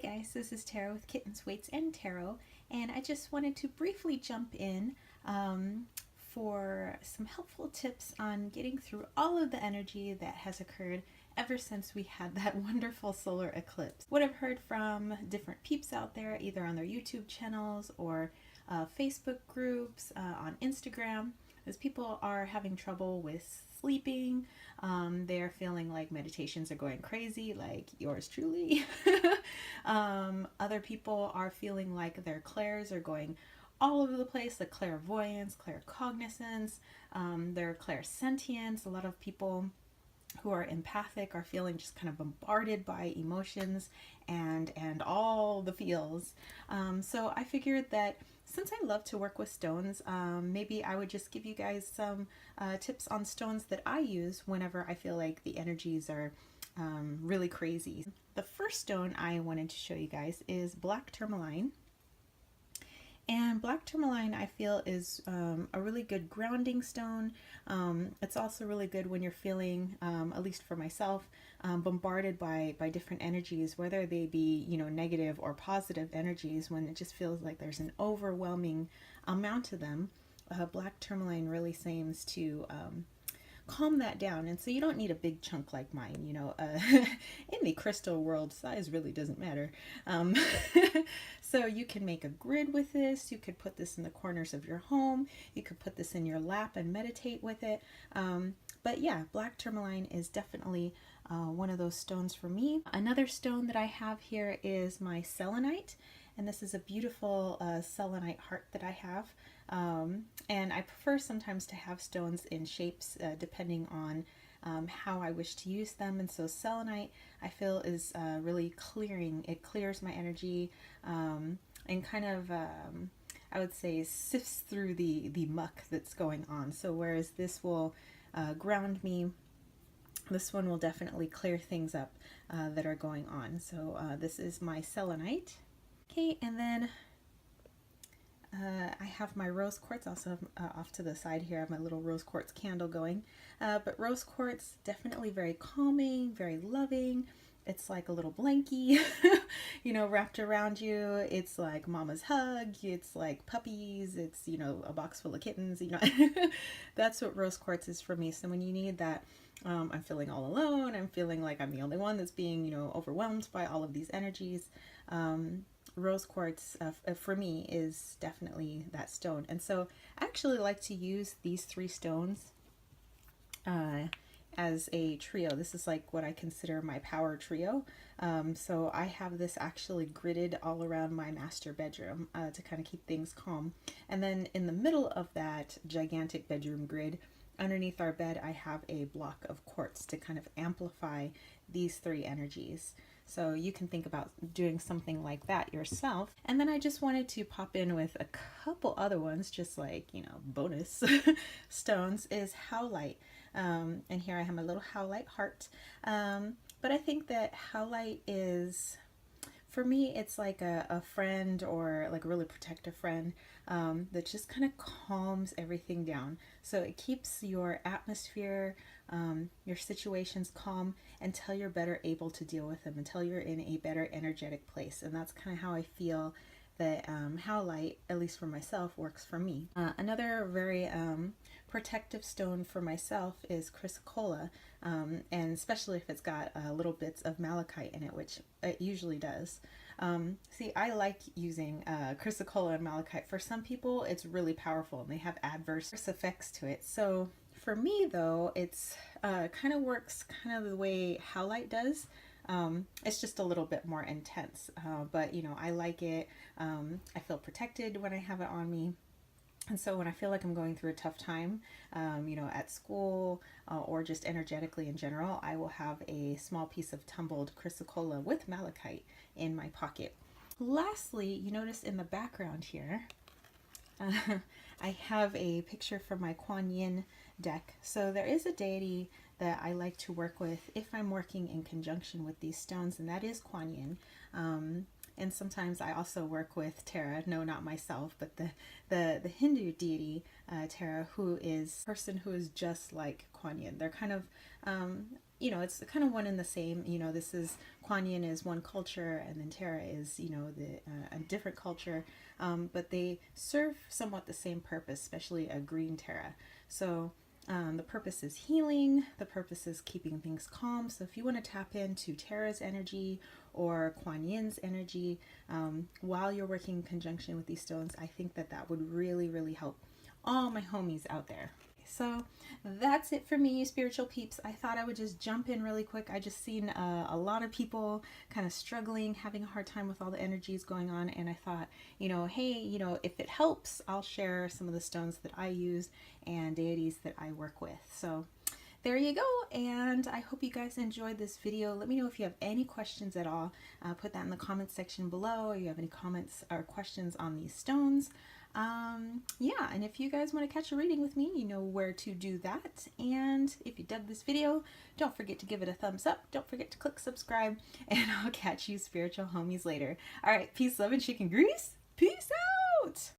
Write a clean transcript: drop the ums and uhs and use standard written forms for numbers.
guys, this is Tara with Kittens, Weights, and Tarot, and I just wanted to briefly jump in for some helpful tips on getting through all of the energy that has occurred ever since we had that wonderful solar eclipse. What I've heard from different peeps out there, either on their YouTube channels or Facebook groups, on Instagram, is people are having trouble with sleeping. They're feeling like meditations are going crazy, like yours truly. Other people are feeling like their clairs are going all over the place, the clairvoyance, claircognizance, their clairsentience. A lot of people who are empathic are feeling just kind of bombarded by emotions and all the feels. So I figured that since I love to work with stones, maybe I would just give you guys some tips on stones that I use whenever I feel like the energies are really crazy. The first stone I wanted to show you guys is black tourmaline. And black tourmaline, I feel, is a really good grounding stone. It's also really good when you're feeling, at least for myself, bombarded by different energies, whether they be, negative or positive energies, when it just feels like there's an overwhelming amount of them. Black tourmaline really seems to calm that down. And so you don't need a big chunk like mine, in the crystal world, size really doesn't matter. So you can make a grid with this. You could put this in the corners of your home. You could put this in your lap and meditate with it. But yeah, black tourmaline is definitely one of those stones for me. Another stone that I have here is my selenite. And this is a beautiful selenite heart that I have. And I prefer sometimes to have stones in shapes depending on how I wish to use them. And so selenite, I feel, is really clearing. It clears my energy and kind of, I would say, sifts through the muck that's going on. So whereas this will ground me, this one will definitely clear things up that are going on. So this is my selenite. Okay, and then I have my rose quartz also off to the side here. I have my little rose quartz candle going. But rose quartz, definitely very calming, very loving. It's like a little blankie, wrapped around you. It's like mama's hug. It's like puppies. It's, a box full of kittens, That's what rose quartz is for me. So when you need that, I'm feeling all alone. I'm feeling like I'm the only one that's being, overwhelmed by all of these energies. Rose quartz for me is definitely that stone. And so I actually like to use these three stones as a trio. This is like what I consider my power trio. So I have this actually gridded all around my master bedroom to kind of keep things calm. And then in the middle of that gigantic bedroom grid, underneath our bed, I have a block of quartz to kind of amplify these three energies. So you can think about doing something like that yourself. And then I just wanted to pop in with a couple other ones, just like, bonus stones, is howlite. And here I have my little howlite heart. But I think that howlite is, for me, it's like a friend, or like a really protective friend, that just kind of calms everything down. So it keeps your atmosphere, your situations calm until you're better able to deal with them, until you're in a better energetic place. And that's kind of how I feel that howlite, at least for myself, works for me. Another very protective stone for myself is Chrysocolla, and especially if it's got little bits of malachite in it, which it usually does. See, I like using Chrysocolla and malachite. For some people, it's really powerful and they have adverse effects to it. So for me, though, it's kind of works kind of the way howlite does. It's just a little bit more intense, but I like it. I feel protected when I have it on me. And so when I feel like I'm going through a tough time, at school or just energetically in general, I will have a small piece of tumbled Chrysocolla with malachite in my pocket. Lastly, you notice in the background here, I have a picture from my Quan Yin deck. So there is a deity that I like to work with if I'm working in conjunction with these stones, and that is Quan Yin. And sometimes I also work with Tara, no, not myself, but the Hindu deity Tara, who is a person who is just like Quan Yin. They're kind of you know, it's kind of one and the same. You know, this is Quan Yin is one culture, and then Tara is, you know, the a different culture, but they serve somewhat the same purpose, especially a green Tara. So the purpose is healing, the purpose is keeping things calm. So if you want to tap into Tara's energy or Quan Yin's energy while you're working in conjunction with these stones, I think that that would really, really help all my homies out there. So that's it for me, you spiritual peeps. I thought I would just jump in really quick. I just seen a lot of people kind of struggling, having a hard time with all the energies going on, and I thought, you know, hey, you know, if it helps, I'll share some of the stones that I use and deities that I work with. So there you go, and I hope you guys enjoyed this video. Let me know if you have any questions at all. Put that in the comments section below, or you have any comments or questions on these stones. Yeah, and if you guys want to catch a reading with me, you know where to do that. And if you dug this video, don't forget to give it a thumbs up. Don't forget to click subscribe, and I'll catch you spiritual homies later. All right, peace, love, and chicken grease.